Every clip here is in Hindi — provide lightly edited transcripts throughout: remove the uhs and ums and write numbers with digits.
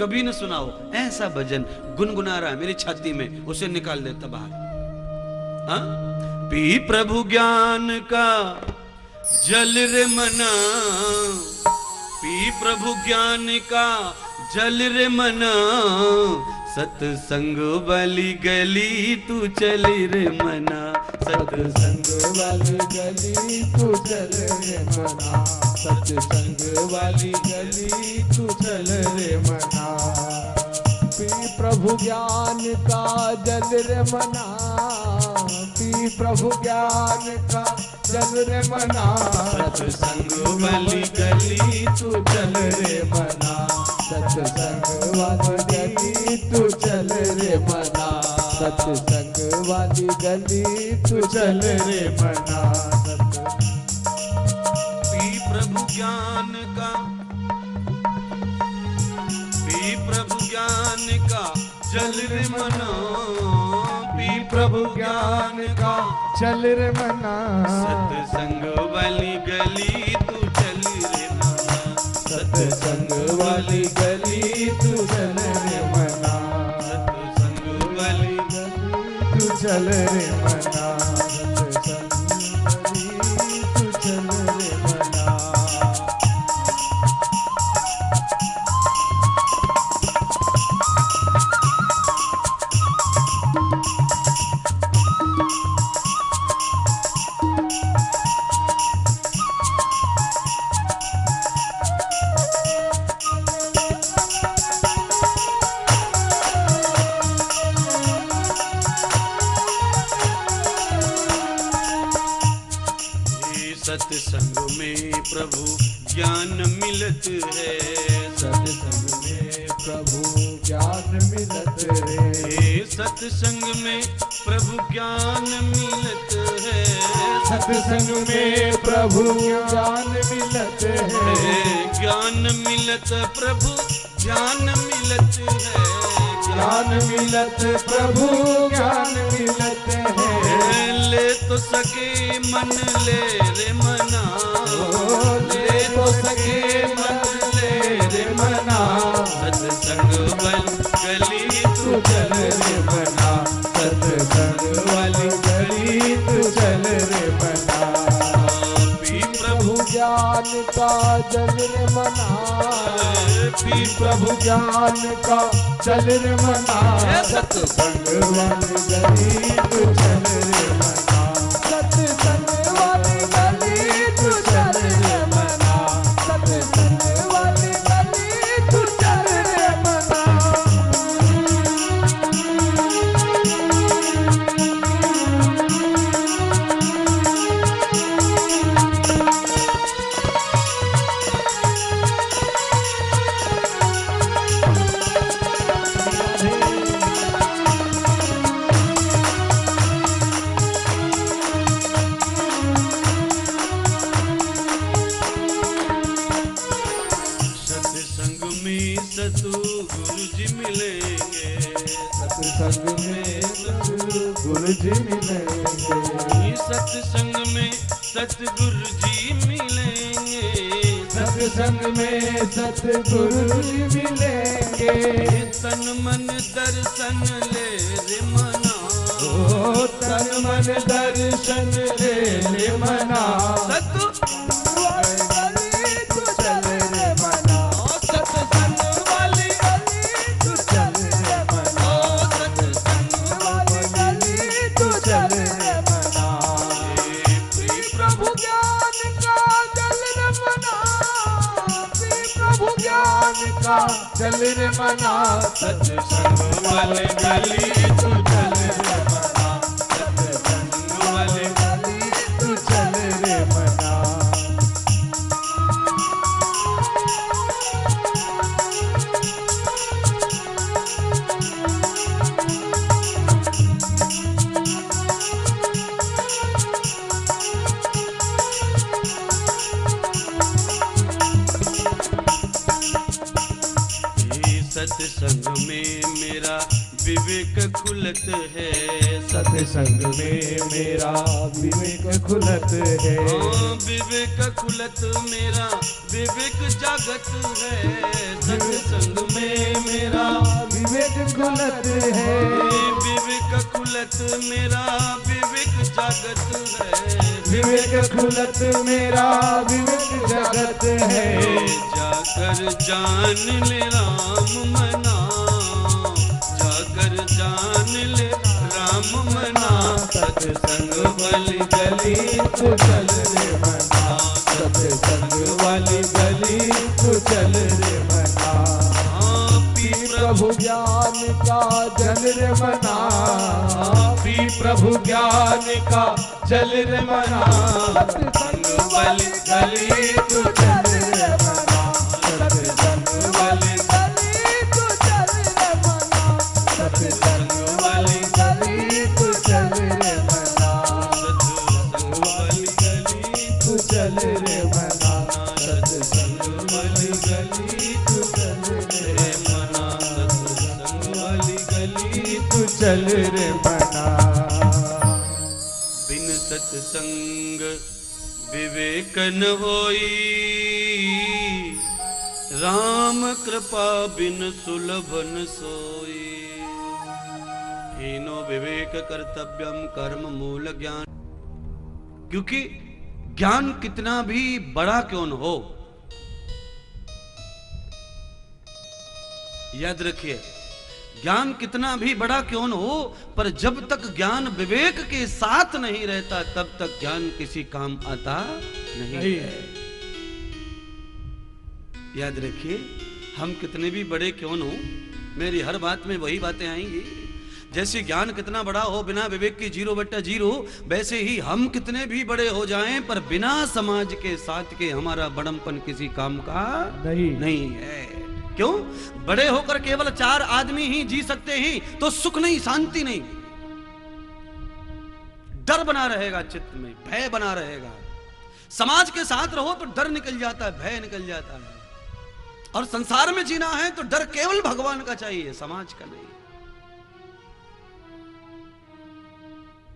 कभी न सुना हो ऐसा भजन गुनगुना रहा है मेरी छाती में, उसे निकाल देता बाहर। हाँ? पी प्रभु ज्ञान का जल रे मना, पी प्रभु ज्ञान का जल रे मना, सत्संग वाली गली तू चली रे मना, सत्संग वाली गली तू चल रे मना, सत्संग वाली गली तू चल रे मना। पी प्रभु ज्ञान का जल रे मना, पी प्रभु ज्ञान का जल रे मना, सत्संग वाली गली तू चल रे मना, सत्संग वाली गली तू चल रे मना, सत्संग वाली गली तू चल रे मना। पी प्रभु ज्ञान का, पी प्रभु ज्ञान का जल रे मना, पी प्रभु ज्ञान का चल रे मना, सत्संग वाली गली तू चल रे मना, सत्संग वाली गली तू चल रे मना, सत्संग वाली तू चल रे मना, सत्संग वाली तू चल रे मना। सत्संग में प्रभु ज्ञान मिलत है, सत्संग में प्रभु ज्ञान मिलत है, सत्संग में प्रभु ज्ञान मिलत है, सत्संग में प्रभु ज्ञान मिलत है, ज्ञान मिलत प्रभु ज्ञान मिलत है, ज्ञान मिलत प्रभु ज्ञान मिलत है। ले तो सके मन ले रे मना, ले तो सके मन ले रे मना, सत्संग वाली गली तू चल रे मना, सत्संग वाली गली तू चल रे मना। पी प्रभु ज्ञान का जल रे मना, पी प्रभु ज्ञान का चल रे मना, सत्संग वाली गली तू चल रे मना, सत्संग वाली गली तू चल रे मना, सत्संग वाली गली तू चल रे मना। सत्संग में सतगुरु जी मिलेंगे, सत्संग में गुरु जी मिलेंगे, सत्संग में सतगुरु जी मिलेंगे, सत्संग में सतगुरु जी मिलेंगे, तन मन दर्शन ले रे मना, ओ तन मन दर्शन ले रे मना, सत्संग तू चल रे मना, सत्संग वाली गली तू चल रे मना, सत्संग वाली गली तू चल रे मना। प्रभु ज्ञान का जल रे मना, प्रभु ज्ञान का चल रे मना, सत्संग वाली गली तू चल रे मना, सत्संग वाली गली तू चल रे मना। सत्संग में मेरा विवेक खुलत है। सत्संग में मेरा विवेक खुलत है। विवेक खुलत मेरा विवेक जागत है। सत्संग में मेरा विवेक खुलत है। विवेक खुलत मेरा विवेक जागत है। विवेक खुलत मेरा विवेक जगत है। जाकर जान ले राम मना, जाकर जान ले राम मना। सत्संग वाली गली तू चल रे मना, सत्संग वाली गली तू चल रे मना। पी प्रभु ज्ञान का जल रे मना, पी प्रभु ज्ञान का जल रे मना। सत्संग वाली गली तू चल रे मना, सत्संग वाली गली तू चल रे मना, सत्संग वाली गली तू चल रे मना, सत्संग वाली गली तू चल रे मना, सत्संग वाली गली तू चल रे मना, सत्संग वाली गली तू चल रे मना। बिन सत्संग विवेक न होई, राम कृपा बिन सुलभ न सोई। हीनो विवेक कर्तव्यम कर्म मूल ज्ञान। क्योंकि ज्ञान कितना भी बड़ा क्यों न हो, याद रखिए, ज्ञान कितना भी बड़ा क्यों न हो, पर जब तक ज्ञान विवेक के साथ नहीं रहता तब तक ज्ञान किसी काम आता नहीं है। याद रखिए, हम कितने भी बड़े क्यों न हो, मेरी हर बात में वही बातें आएंगी। जैसे ज्ञान कितना बड़ा हो बिना विवेक की 0/0, वैसे ही हम कितने भी बड़े हो जाएं पर बिना समाज के साथ के हमारा बड़मपन किसी काम का नहीं है। क्यों? बड़े होकर केवल 4 आदमी ही जी सकते हैं तो सुख नहीं, शांति नहीं, डर बना रहेगा चित्त में, भय बना रहेगा। समाज के साथ रहो तो डर निकल जाता है, भय निकल जाता है। और संसार में जीना है तो डर केवल भगवान का चाहिए, समाज का नहीं।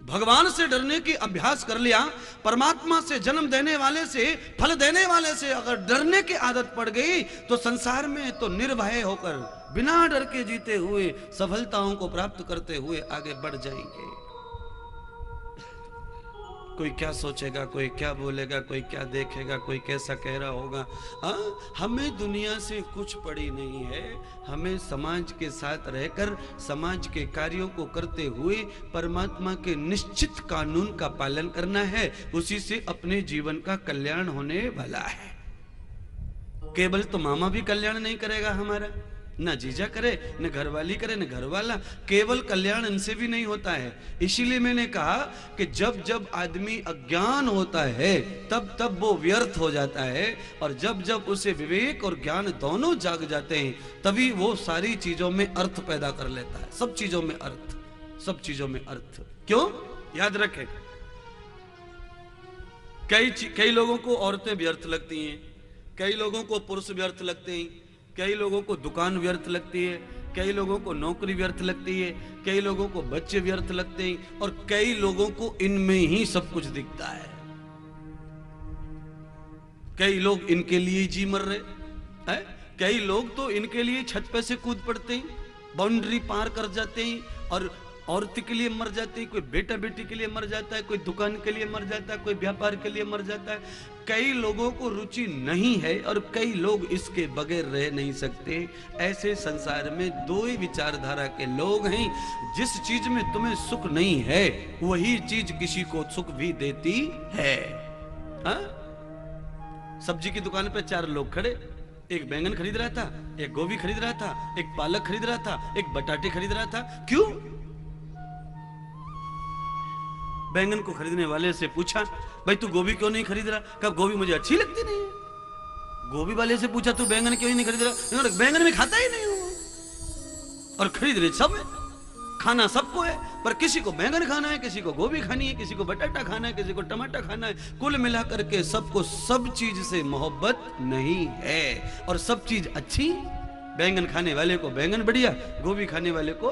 भगवान से डरने की अभ्यास कर लिया, परमात्मा से, जन्म देने वाले से, फल देने वाले से अगर डरने की आदत पड़ गई तो संसार में तो निर्भय होकर बिना डर के जीते हुए सफलताओं को प्राप्त करते हुए आगे बढ़ जाएंगे। कोई क्या सोचेगा, कोई क्या बोलेगा, कोई क्या देखेगा, कोई कैसा कह रहा होगा, हमें दुनिया से कुछ पड़ी नहीं है। हमें समाज के साथ रहकर समाज के कार्यों को करते हुए परमात्मा के निश्चित कानून का पालन करना है, उसी से अपने जीवन का कल्याण होने वाला है। केवल तो मामा भी कल्याण नहीं करेगा हमारा, न जीजा करे, न घरवाली करे, न घरवाला, केवल कल्याण इनसे भी नहीं होता है। इसीलिए मैंने कहा कि जब जब आदमी अज्ञान होता है तब तब वो व्यर्थ हो जाता है, और जब जब उसे विवेक और ज्ञान दोनों जाग जाते हैं तभी वो सारी चीजों में अर्थ पैदा कर लेता है। सब चीजों में अर्थ, सब चीजों में अर्थ। क्यों? याद रखें, कई लोगों को औरतें व्यर्थ लगती हैं, कई लोगों को पुरुष व्यर्थ लगते हैं, कई लोगों को दुकान व्यर्थ लगती है, कई लोगों को नौकरी व्यर्थ लगती है, कई लोगों को बच्चे व्यर्थ लगते हैं, और कई लोगों को इनमें ही सब कुछ दिखता है। कई लोग इनके लिए जी मर रहे हैं, कई लोग तो इनके लिए छत पे से कूद पड़ते हैं, बाउंड्री पार कर जाते हैं और औरत के लिए मर जाते हैं, कोई बेटा बेटी के लिए मर जाता है, कोई दुकान के लिए मर जाता है, कोई व्यापार के लिए मर जाता है। कई लोगों को रुचि नहीं है और कई लोग इसके बगैर रह नहीं सकते। ऐसे संसार में दो ही विचारधारा के लोग हैं। जिस चीज में तुम्हें सुख नहीं है वही चीज किसी को सुख भी देती है। हा? सब्जी की दुकान पे 4 लोग खड़े, एक बैंगन खरीद रहा था, एक गोभी खरीद रहा था, एक पालक खरीद रहा था, एक बटाटे खरीद रहा था। क्यों? बैंगन को खरीदने वाले से पूछा, भाई तू गोभी क्यों नहीं खरीद रहा? कहा गोभी मुझे अच्छी लगती नहीं है। गोभी वाले से पूछा, तू बैंगन क्यों नहीं खरीद रहा? बैंगन में खाता ही नहीं हूं। और खरीद रहे सब है, खाना सबको है, पर किसी को बैंगन खाना है, किसी को गोभी खानी है, किसी को बटाटा खाना है, किसी को टमाटर खाना है। कुल मिलाकर के सबको सब चीज से मोहब्बत नहीं है, और सब चीज अच्छी। बैंगन खाने वाले को बैंगन बढ़िया, गोभी खाने वाले को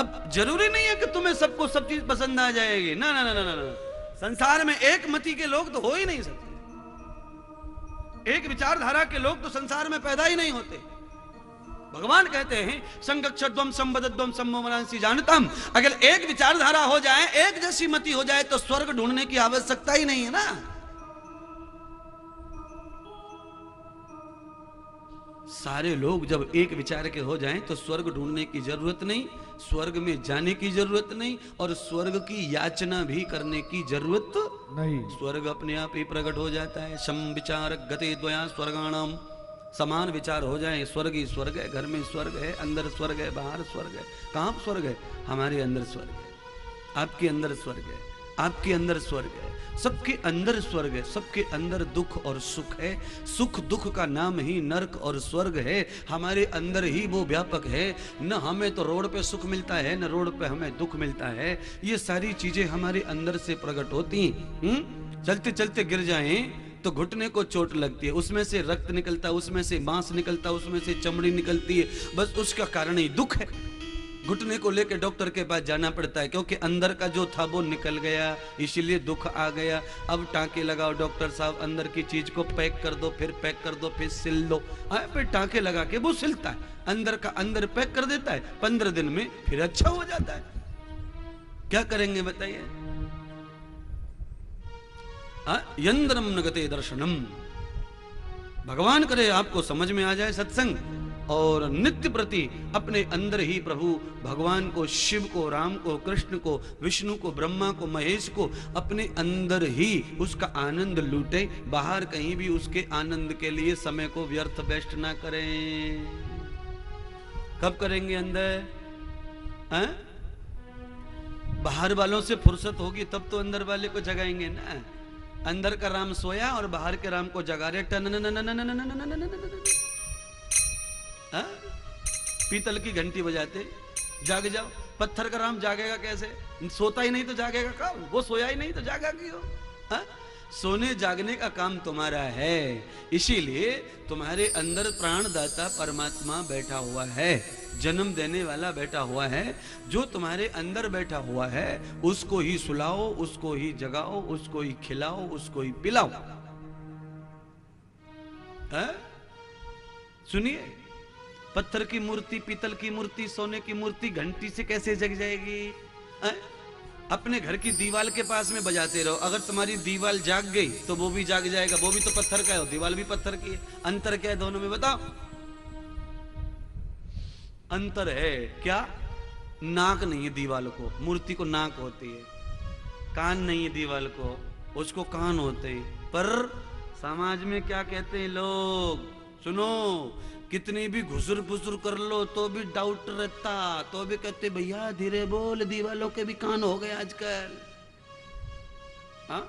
अब जरूरी नहीं है कि तुम्हें सबको सब चीज पसंद आ जाएगी, ना ना ना ना ना। संसार में एक मति के लोग तो हो ही नहीं सकते, एक विचारधारा के लोग तो संसार में पैदा ही नहीं होते। भगवान कहते हैं संगक्षध्वम संबद्धध्वम सम्मोमनांसि जानतम, अगर एक विचारधारा हो जाए, एक जैसी मति हो जाए तो स्वर्ग ढूंढने की आवश्यकता ही नहीं है ना। सारे लोग जब एक विचार के हो जाएं तो स्वर्ग ढूंढने की जरूरत नहीं, स्वर्ग में जाने की जरूरत नहीं, और स्वर्ग की याचना भी करने की जरूरत नहीं। स्वर्ग अपने आप ही प्रकट हो जाता है। सम विचार गते द्वया स्वर्गाणाम, समान विचार हो जाए, स्वर्ग ही स्वर्ग है, घर में स्वर्ग है, अंदर स्वर्ग है, बाहर स्वर्ग है। कहाँ स्वर्ग है? हमारे अंदर स्वर्ग है, आपके अंदर स्वर्ग है, आपके अंदर स्वर्ग है, सबके अंदर स्वर्ग है, सबके अंदर दुख और सुख है। सुख दुख का नाम ही नरक और स्वर्ग है, हमारे अंदर ही वो व्यापक है। न हमें तो रोड पे सुख मिलता है, न रोड पे हमें दुख मिलता है। ये सारी चीजें हमारे अंदर से प्रकट होती हैं। चलते चलते गिर जाएं तो घुटने को चोट लगती है, उसमें से रक्त निकलता है, उसमें से मांस निकलता है, उसमें से चमड़ी निकलती है, बस उसका कारण ही दुख है। घुटने को लेकर डॉक्टर के पास जाना पड़ता है, क्योंकि अंदर का जो था वो निकल गया, इसीलिए दुख आ गया। अब टांके लगाओ डॉक्टर साहब, अंदर की चीज को पैक कर दो, फिर पैक कर दो, फिर सिल दो। फिर टांके लगा के वो सिलता है, अंदर का अंदर पैक कर देता है, 15 दिन में फिर अच्छा हो जाता है। क्या करेंगे बताइए? यंद्रम नगते दर्शनम। भगवान करे आपको समझ में आ जाए सत्संग, और नित्य प्रति अपने अंदर ही प्रभु भगवान को, शिव को, राम को, कृष्ण को, विष्णु को, ब्रह्मा को, महेश को अपने अंदर ही उसका आनंद लूटे। बाहर कहीं भी उसके आनंद के लिए समय को व्यर्थ वेस्ट ना करें। कब करेंगे अंदर? बाहर वालों से फुर्सत होगी तब तो अंदर वाले को जगाएंगे ना। अंदर का राम सोया और बाहर के राम को जगा रहे। पीतल की घंटी बजाते जाग जाओ। पत्थर का राम जागेगा कैसे? सोता ही नहीं तो जागेगा कब? वो सोया ही नहीं तो जागा क्यों? सोने जागने का काम तुम्हारा है, इसीलिए तुम्हारे अंदर प्राणदाता परमात्मा बैठा हुआ है, जन्म देने वाला बैठा हुआ है। जो तुम्हारे अंदर बैठा हुआ है उसको ही सुलाओ, उसको ही जगाओ, उसको ही खिलाओ, उसको ही पिलाओ। सुनिए, पत्थर की मूर्ति, पीतल की मूर्ति, सोने की मूर्ति घंटी से कैसे जग जाएगी? अपने घर की दीवाल के पास में बजाते रहो, अगर तुम्हारी दीवाल जाग गई तो वो भी जाग जाएगा, वो भी तो पत्थर का है, दीवाल भी पत्थर की है। अंतर क्या है दोनों में बताओ? अंतर है क्या? नाक नहीं है दीवाल को, मूर्ति को नाक होती है। कान नहीं है दीवाल को, उसको कान होते हैं। पर समाज में क्या कहते हैं लोग? सुनो, कितनी भी घुसुर फुसुर कर लो तो भी डाउट रहता, तो भी कहते भैया धीरे बोल, दीवालों के भी कान हो गए आजकल। हाँ,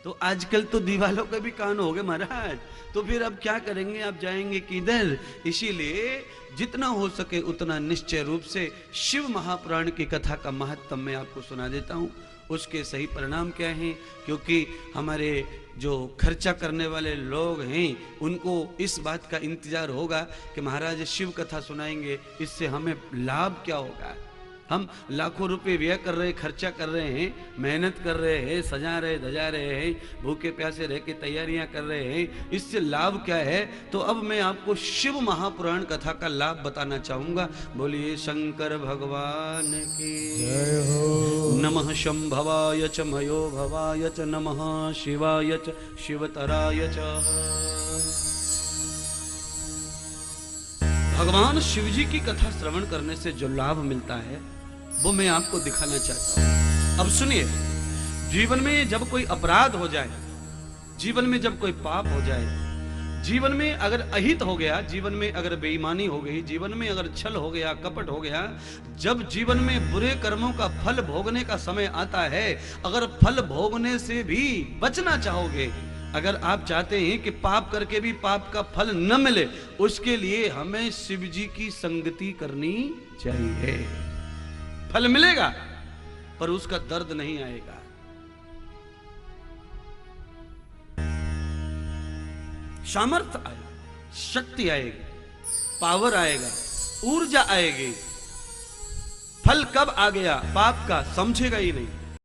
तो आजकल तो दीवालों के भी कान हो गए महाराज। तो फिर अब क्या करेंगे? आप जाएंगे किधर? इसीलिए जितना हो सके उतना निश्चय रूप से शिव महापुराण की कथा का महत्व मैं आपको सुना देता हूँ। उसके सही परिणाम क्या हैं? क्योंकि हमारे जो खर्चा करने वाले लोग हैं उनको इस बात का इंतजार होगा कि महाराज शिव कथा सुनाएंगे, इससे हमें लाभ क्या होगा। हम लाखों रुपए व्यय कर रहे, खर्चा कर रहे हैं, मेहनत कर रहे हैं, सजा रहे, धजा रहे हैं, भूखे प्यासे रह के तैयारियां कर रहे हैं, इससे लाभ क्या है? तो अब मैं आपको शिव महापुराण कथा का लाभ बताना चाहूंगा। बोलिए शंकर भगवान की जय हो। नमः शंभवाय च मयो भवाय च नमः शिवाय च शिवतराय च। भगवान शिव जी की कथा श्रवण करने से जो लाभ मिलता है वो मैं आपको दिखाना चाहता हूं। अब सुनिए, जीवन में जब कोई अपराध हो जाए, जीवन में जब कोई पाप हो जाए, जीवन में अगर अहित हो गया, जीवन में अगर बेईमानी हो गई, जीवन में अगर छल हो गया, कपट हो गया, जब जीवन में बुरे कर्मों का फल भोगने का समय आता है, अगर फल भोगने से भी बचना चाहोगे, अगर आप चाहते हैं कि पाप करके भी पाप का फल न मिले, उसके लिए हमें शिव जी की संगति करनी चाहिए। फल मिलेगा पर उसका दर्द नहीं आएगा। सामर्थ्य आएगा, शक्ति आएगी, पावर आएगा, ऊर्जा आएगी। फल कब आ गया पाप का समझेगा ही नहीं।